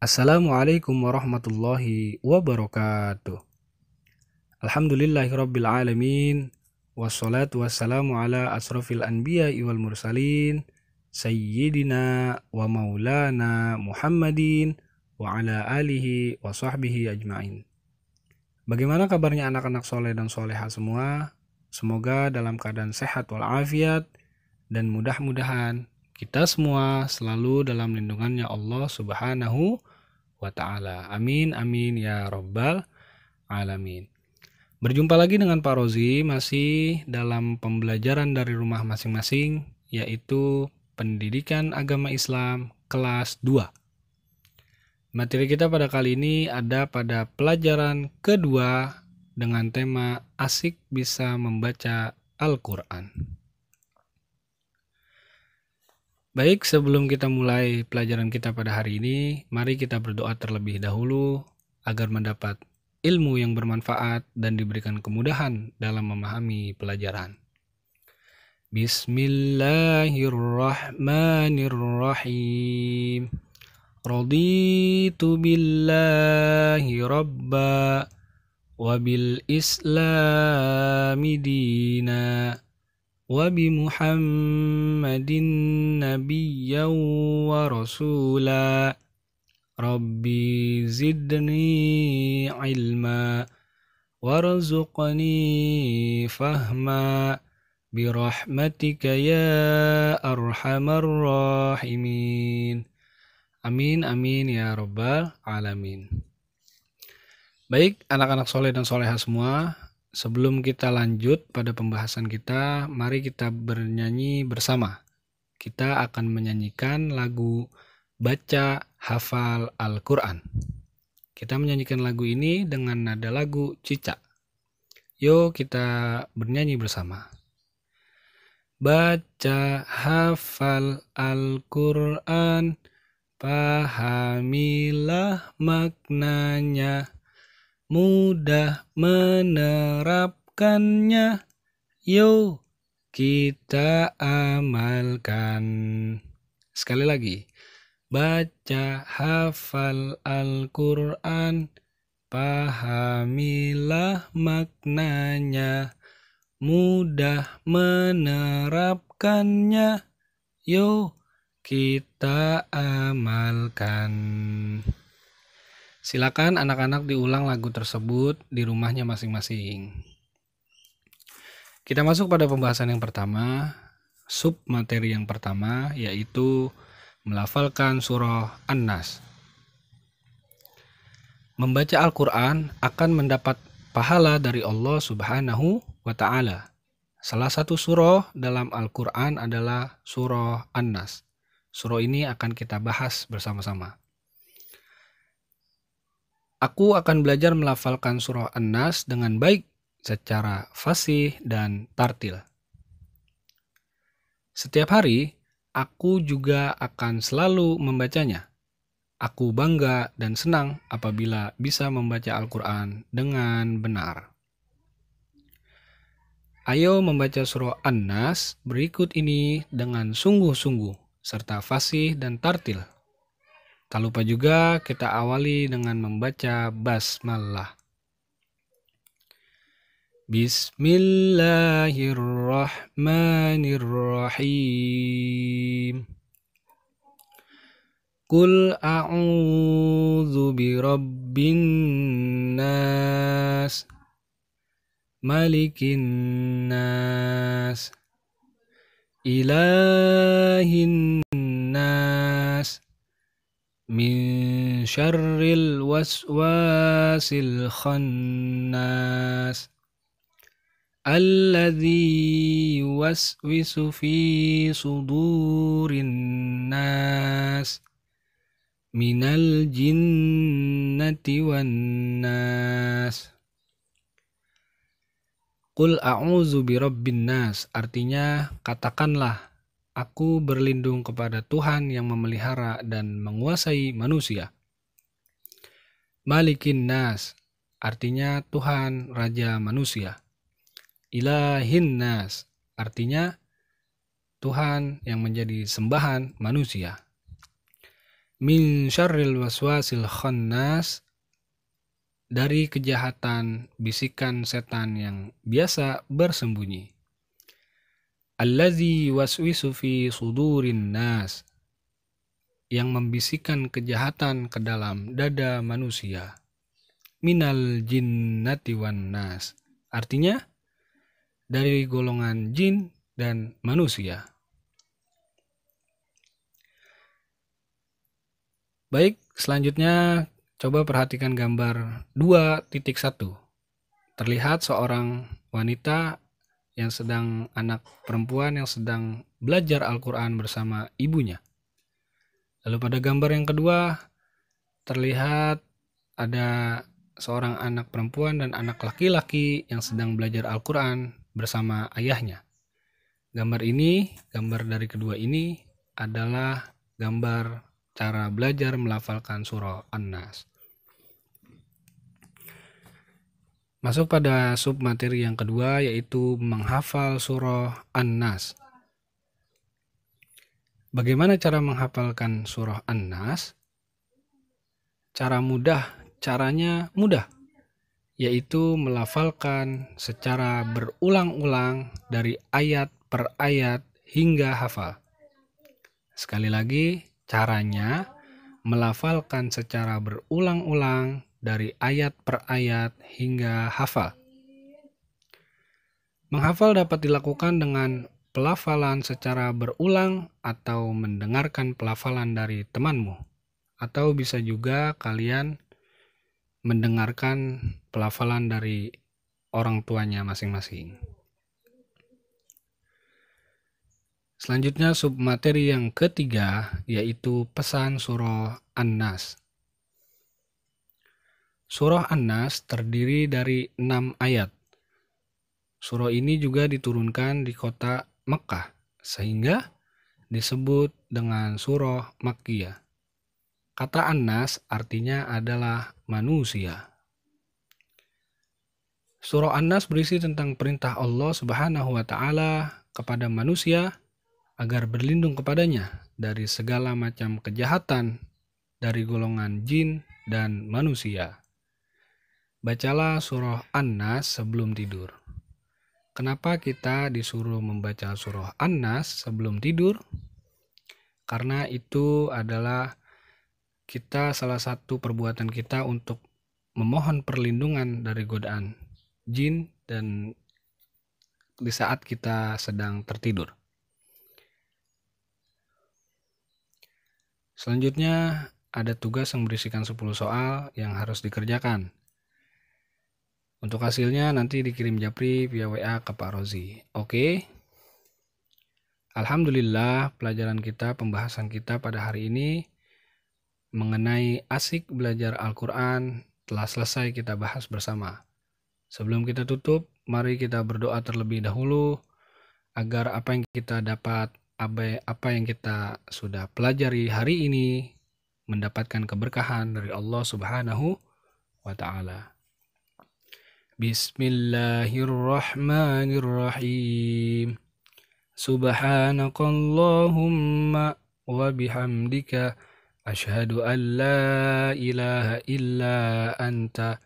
Assalamualaikum warahmatullahi wabarakatuh. Alhamdulillahirabbil alamin. Wassalatu wassalamu ala asrofil anbiya'i wal mursalin sayyidina wa maulana Muhammadin wa ala alihi wa sahbihi ajmain. Bagaimana kabarnya anak-anak soleh dan soleha semua? Semoga dalam keadaan sehat walafiat dan mudah-mudahan kita semua selalu dalam lindungannya Allah Subhanahu wa ta'ala. Amin amin ya rabbal alamin. Berjumpa lagi dengan Pak Rozi, masih dalam pembelajaran dari rumah masing-masing, yaitu Pendidikan Agama Islam kelas 2. Materi kita pada kali ini ada pada pelajaran kedua dengan tema Asik Bisa Membaca Al-Quran. Baik, sebelum kita mulai pelajaran kita pada hari ini, mari kita berdoa terlebih dahulu agar mendapat ilmu yang bermanfaat dan diberikan kemudahan dalam memahami pelajaran. Bismillahirrahmanirrahim. Raditu billahi rabba wa bil islami dina wa bi muhammadin nabiyyan wa rasula. Rabbi zidni ilma warzuqni fahma birahmatika ya arhamar rahimin. Amin amin ya rabbal alamin. Baik anak-anak soleh dan soleha semua, sebelum kita lanjut pada pembahasan kita, mari kita bernyanyi bersama. Kita akan menyanyikan lagu Baca Hafal Al-Quran. Kita menyanyikan lagu ini dengan nada lagu cicak. Yuk kita bernyanyi bersama. Baca hafal Al-Quran, pahamilah maknanya, mudah menerapkannya, yuk kita amalkan. Sekali lagi. Baca hafal Al-Quran, pahamilah maknanya, mudah menerapkannya, yuk kita amalkan. Silakan anak-anak diulang lagu tersebut di rumahnya masing-masing. Kita masuk pada pembahasan yang pertama, sub materi yang pertama, yaitu melafalkan surah An-Nas. Membaca Al-Quran akan mendapat pahala dari Allah Subhanahu wa ta'ala. Salah satu surah dalam Al-Quran adalah surah An-Nas. Surah ini akan kita bahas bersama-sama. Aku akan belajar melafalkan surah An-Nas dengan baik secara fasih dan tartil. Setiap hari, aku juga akan selalu membacanya. Aku bangga dan senang apabila bisa membaca Al-Quran dengan benar. Ayo membaca surah An-Nas berikut ini dengan sungguh-sungguh serta fasih dan tartil. Tak lupa juga kita awali dengan membaca basmalah. Bismillahirrahmanirrahim. Qul a'udzu birabbin nas, malikin nas, ilahin nas, min syarril waswasil khannas, alladzi yuwaswisu fi sudurin nas, minal jinnati wan nas. Qul a'udzu birabbin nas, artinya katakanlah aku berlindung kepada Tuhan yang memelihara dan menguasai manusia. Malikin nas, artinya Tuhan Raja manusia. Ilahin nas, artinya Tuhan yang menjadi sembahan manusia. Min syarril waswasil khannas, dari kejahatan bisikan setan yang biasa bersembunyi. Allazi waswisu fi sudurin nas, yang membisikkan kejahatan ke dalam dada manusia. Minal jinnati wan nas, artinya dari golongan jin dan manusia. Baik, selanjutnya coba perhatikan gambar 2.1. Terlihat seorang wanita anak perempuan yang sedang belajar Al-Quran bersama ibunya. Lalu pada gambar yang kedua, terlihat ada seorang anak perempuan dan anak laki-laki yang sedang belajar Al-Quran bersama ayahnya. Gambar dari kedua ini adalah gambar cara belajar melafalkan surah An-Nas. Masuk pada submateri yang kedua, yaitu menghafal surah An-Nas. Bagaimana cara menghafalkan surah An-Nas? Caranya mudah, yaitu melafalkan secara berulang-ulang dari ayat per ayat hingga hafal. Sekali lagi, caranya melafalkan secara berulang-ulang dari ayat per ayat hingga hafal. Menghafal dapat dilakukan dengan pelafalan secara berulang atau mendengarkan pelafalan dari temanmu. Atau bisa juga kalian mendengarkan pelafalan dari orang tuanya masing-masing. Selanjutnya submateri yang ketiga, yaitu pesan surah An-Nas. Surah An-Nas terdiri dari 6 ayat. Surah ini juga diturunkan di kota Mekah, sehingga disebut dengan surah Makkiyah. Kata An-Nas artinya adalah manusia. Surah An-Nas berisi tentang perintah Allah Subhanahu wa Ta'ala kepada manusia agar berlindung kepadanya dari segala macam kejahatan dari golongan jin dan manusia. Bacalah surah An-Nas sebelum tidur. Kenapa kita disuruh membaca surah An-Nas sebelum tidur? Karena itu adalah salah satu perbuatan kita untuk memohon perlindungan dari godaan jin dan di saat kita sedang tertidur. Selanjutnya ada tugas yang berisikan 10 soal yang harus dikerjakan. Untuk hasilnya nanti dikirim Japri via WA ke Pak Rozi. Oke. Alhamdulillah, pembahasan kita pada hari ini mengenai asik belajar Al-Quran telah selesai kita bahas bersama. Sebelum kita tutup, mari kita berdoa terlebih dahulu agar apa yang kita dapat, apa yang kita sudah pelajari hari ini mendapatkan keberkahan dari Allah Subhanahu wa Ta'ala. Bismillahirrahmanirrahim. Subhanakallahumma wa bihamdika asyhadu an la ilaha illa anta